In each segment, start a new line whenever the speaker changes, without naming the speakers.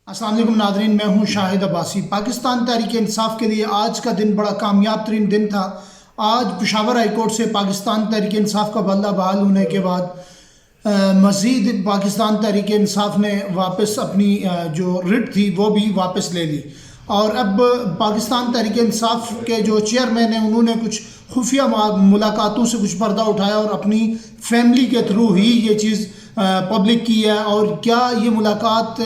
السلام علیکم ناظرین، میں ہوں شاہد عباسی۔ پاکستان تحریک انصاف کے لیے آج کا دن بڑا کامیاب ترین دن تھا۔ آج پشاور ہائی کورٹ سے پاکستان تحریک انصاف کا بلدہ بحال ہونے کے بعد مزید پاکستان تحریک انصاف نے واپس اپنی جو رٹ تھی وہ بھی واپس لے لی، اور اب پاکستان تحریک انصاف کے جو چیئرمین ہیں انہوں نے کچھ خفیہ ملاقاتوں سے کچھ پردہ اٹھایا اور اپنی فیملی کے تھرو ہی یہ چیز پبلک کی ہے۔ اور کیا یہ ملاقات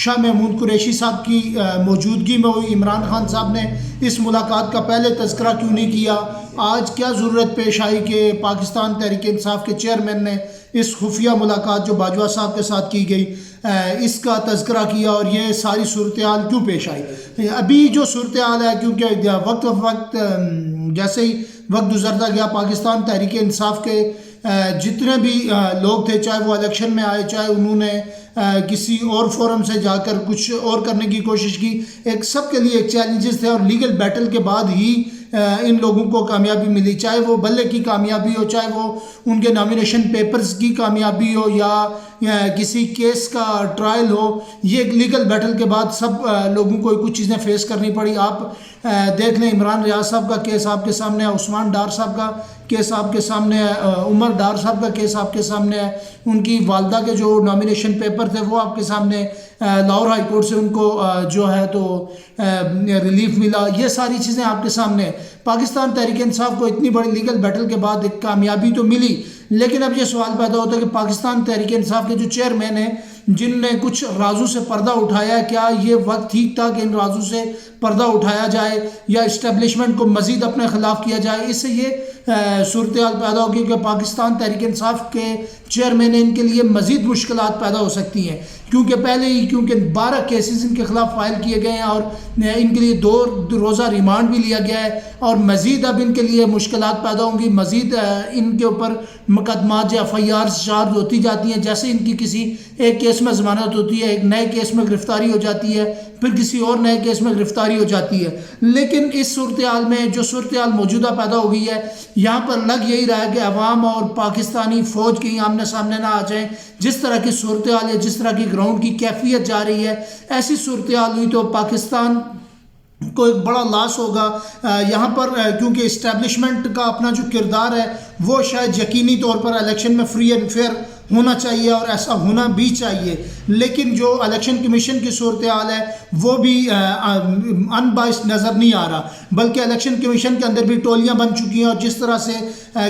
شاہ محمود قریشی صاحب کی موجودگی میں ہوئی؟ عمران خان صاحب نے اس ملاقات کا پہلے تذکرہ کیوں نہیں کیا؟ آج کیا ضرورت پیش آئی کہ پاکستان تحریک انصاف کے چیئرمین نے اس خفیہ ملاقات جو باجوہ صاحب کے ساتھ کی گئی اس کا تذکرہ کیا، اور یہ ساری صورتحال کیوں پیش آئی؟ ابھی جو صورتحال ہے، کیونکہ وقت جیسے ہی وقت گزرتا گیا، پاکستان تحریک انصاف کے جتنے بھی لوگ تھے، چاہے وہ الیکشن میں آئے، چاہے انہوں نے کسی اور فورم سے جا کر کچھ اور کرنے کی کوشش کی، ایک سب کے لیے ایک چیلنجز تھے، اور لیگل بیٹل کے بعد ہی ان لوگوں کو کامیابی ملی، چاہے وہ بلے کی کامیابی ہو، چاہے وہ ان کے نامینیشن پیپرز کی کامیابی ہو، یا کسی کیس کا ٹرائل ہو۔ یہ لیگل بیٹل کے بعد سب لوگوں کو کچھ چیزیں فیس کرنی پڑی۔ آپ دیکھ لیں، عمران ریاض صاحب کا کیس آپ کے سامنے ہے، عثمان ڈار صاحب کا کیس آپ کے سامنے ہے، عمر ڈار صاحب کا کیس آپ کے سامنے ہے، ان کی والدہ کے جو نامینیشن پیپر تھے وہ آپ کے سامنے، لاہور ہائی کورٹ سے ان کو جو ہے تو ریلیف ملا۔ یہ ساری چیزیں آپ کے سامنے۔ پاکستان تحریک انصاف کو اتنی بڑی لیگل بیٹل کے بعد ایک کامیابی تو ملی، لیکن اب یہ سوال پیدا ہوتا ہے کہ پاکستان تحریک انصاف کے جو چیئرمین ہیں، جن نے کچھ رازوں سے پردہ اٹھایا، کیا یہ وقت ٹھیک تھا کہ ان رازوں سے پردہ اٹھایا جائے یا اسٹیبلشمنٹ کو مزید اپنے خلاف کیا جائے؟ اس سے یہ صورتحال پیدا ہوگی کہ پاکستان تحریک انصاف کے چیئرمین ان کے لیے مزید مشکلات پیدا ہو سکتی ہیں، کیونکہ پہلے ہی 12 کیسز ان کے خلاف فائل کیے گئے ہیں، اور ان کے لیے 2 روزہ ریمانڈ بھی لیا گیا ہے، اور مزید اب ان کے لیے مشکلات پیدا ہوں گی، مزید ان کے اوپر مقدمات یا FIRs چارج ہوتی جاتی ہیں۔ جیسے ان کی کسی ایک کیس میں ضمانت ہوتی ہے، ایک نئے کیس میں گرفتاری ہو جاتی ہے، پھر کسی اور نئے کیس میں گرفتاری ہو جاتی ہے۔ لیکن اس صورتحال میں جو صورتحال موجودہ پیدا ہو گئی ہے، یہاں پر لگ یہی رہا ہے کہ عوام اور پاکستانی فوج کہیں آمنے سامنے نہ آ جائیں۔ جس طرح کی صورتحال ہے، جس طرح کی گراؤنڈ کی کیفیت جا رہی ہے، ایسی صورتحال ہوئی تو پاکستان کو ایک بڑا لاس ہوگا۔ یہاں پر کیونکہ اسٹیبلشمنٹ کا اپنا جو کردار ہے وہ شاید یقینی طور پر الیکشن میں فری اینڈ فیئر ہونا چاہیے، اور ایسا ہونا بھی چاہیے، لیکن جو الیکشن کمیشن کی صورتحال ہے وہ بھی ان بائسڈ نظر نہیں آ رہا، بلکہ الیکشن کمیشن کے اندر بھی ٹولیاں بن چکی ہیں، اور جس طرح سے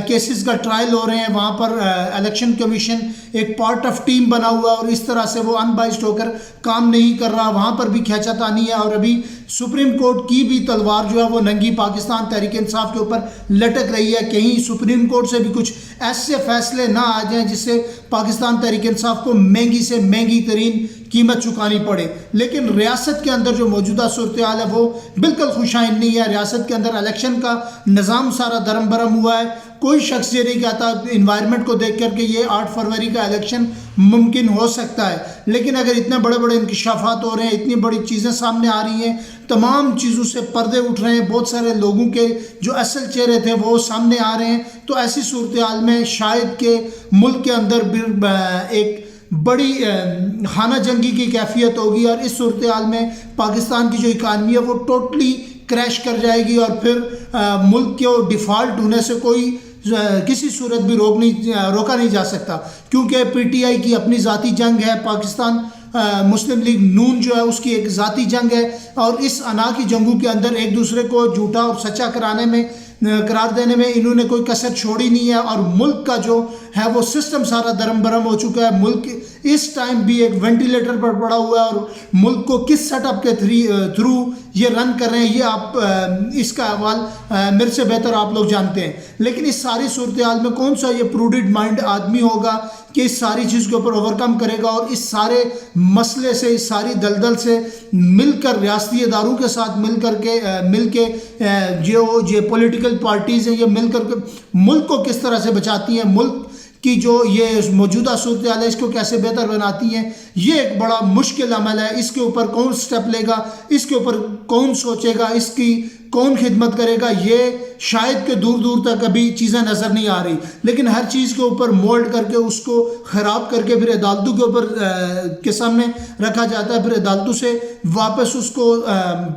کیسز کا ٹرائل ہو رہے ہیں وہاں پر الیکشن کمیشن ایک پارٹ آف ٹیم بنا ہوا ہے، اور اس طرح سے وہ ان بائسڈ ہو کر کام نہیں کر رہا، وہاں پر بھی کھینچا تانی ہے۔ اور ابھی سپریم کورٹ کی بھی تلوار جو ہے وہ ننگی پاکستان تحریک انصاف کے اوپر لٹک رہی ہے، کہیں سپریم کورٹ سے بھی کچھ ایسے فیصلے نہ آ جائیں جس سے پاکستان تحریک انصاف کو مہنگی سے مہنگی ترین قیمت چکانی پڑے۔ لیکن ریاست کے اندر جو موجودہ صورتحال ہے وہ بالکل خوشائند نہیں ہے۔ ریاست کے اندر الیکشن کا نظام سارا درم برم ہوا ہے۔ کوئی شخص یہ نہیں کہتا انوائرمنٹ کو دیکھ کر کہ یہ 8 فروری کا الیکشن ممکن ہو سکتا ہے، لیکن اگر اتنے بڑے بڑے انکشافات ہو رہے ہیں، اتنی بڑی چیزیں سامنے آ رہی ہیں، تمام چیزوں سے پردے اٹھ رہے ہیں، بہت سارے لوگوں کے جو اصل چہرے تھے وہ سامنے آ رہے ہیں، تو ایسی صورتحال میں شاید کہ ملک کے اندر ایک بڑی خانہ جنگی کی کیفیت ہوگی، اور اس صورتحال میں پاکستان کی جو اکانومی ہے وہ ٹوٹلی کریش کر جائے گی، اور پھر ملک کو ڈیفالٹ ہونے سے کسی صورت بھی روکا نہیں جا سکتا، کیونکہ PTI کی اپنی ذاتی جنگ ہے، پاکستان مسلم لیگ نون جو ہے اس کی ایک ذاتی جنگ ہے، اور اس انا کی جنگوں کے اندر ایک دوسرے کو جھوٹا اور سچا قرار دینے میں انہوں نے کوئی کسر چھوڑی نہیں ہے، اور ملک کا جو ہے وہ سسٹم سارا درم برم ہو چکا ہے۔ ملک اس ٹائم بھی ایک وینٹیلیٹر پر پڑا ہوا ہے، اور ملک کو کس سیٹ اپ کے تھرو یہ رن کر رہے ہیں، یہ آپ اس کا احوال میرے سے بہتر آپ لوگ جانتے ہیں۔ لیکن اس ساری صورتحال میں کون سا یہ پروڈڈ مائنڈ آدمی ہوگا کہ اس ساری چیز کے اوپر اوورکم کرے گا، اور اس سارے مسئلے سے، اس ساری دلدل سے مل کر ریاستی اداروں کے ساتھ مل کے جو پولیٹیکل پارٹیز ہیں یہ مل کر کے ملک کو کس طرح سے بچاتی ہیں، ملک کی جو یہ موجودہ صورتحال ہے اس کو کیسے بہتر بناتی ہیں، یہ ایک بڑا مشکل عمل ہے۔ اس کے اوپر کون سٹیپ لے گا، اس کے اوپر کون سوچے گا، اس کی کون خدمت کرے گا، یہ شاید کہ دور دور تک ابھی چیزیں نظر نہیں آ رہی، لیکن ہر چیز کے اوپر مولڈ کر کے اس کو خراب کر کے پھر عدالتوں کے اوپر کے سامنے رکھا جاتا ہے، پھر عدالتوں سے واپس اس کو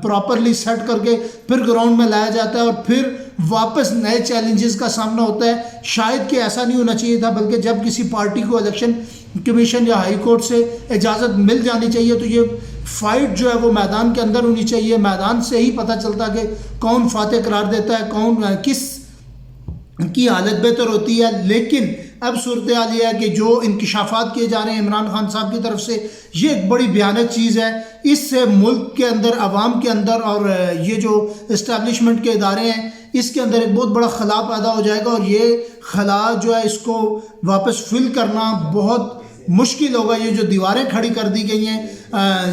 پراپرلی سیٹ کر کے پھر گراؤنڈ میں لایا جاتا ہے، اور پھر واپس نئے چیلنجز کا سامنا ہوتا ہے۔ شاید کہ ایسا نہیں ہونا چاہیے تھا، بلکہ جب کسی پارٹی کو الیکشن کمیشن یا ہائی کورٹ سے اجازت مل جانی چاہیے تو یہ فائٹ جو ہے وہ میدان کے اندر ہونی چاہیے، میدان سے ہی پتہ چلتا کہ کون فاتح قرار دیتا ہے، کون کس کی حالت بہتر ہوتی ہے۔ لیکن اب صورتحال یہ ہے کہ جو انکشافات کیے جا رہے ہیں عمران خان صاحب کی طرف سے، یہ ایک بڑی بھیانک چیز ہے۔ اس سے ملک کے اندر، عوام کے اندر، اور یہ جو اسٹیبلشمنٹ کے ادارے ہیں اس کے اندر ایک بہت بڑا خلا پیدا ہو جائے گا، اور یہ خلا جو ہے اس کو واپس فل کرنا بہت مشکل ہوگا۔ یہ جو دیواریں کھڑی کر دی گئی ہیں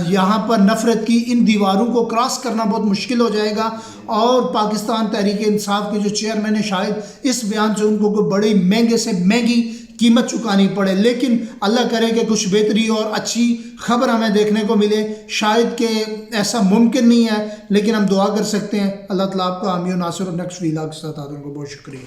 یہاں پر نفرت کی، ان دیواروں کو کراس کرنا بہت مشکل ہو جائے گا، اور پاکستان تحریک انصاف کے جو چیئرمین ہیں شاید اس بیان سے ان کو کوئی بڑی مہنگے سے مہنگی قیمت چکانی پڑے، لیکن اللہ کرے کہ کچھ بہتری اور اچھی خبر ہمیں دیکھنے کو ملے۔ شاید کہ ایسا ممکن نہیں ہے، لیکن ہم دعا کر سکتے ہیں۔ اللہ تعالیٰ آپ کا حامی و ناصر، اور نیکسٹ ویلاگ کے ساتھ آپ کو بہت شکریہ۔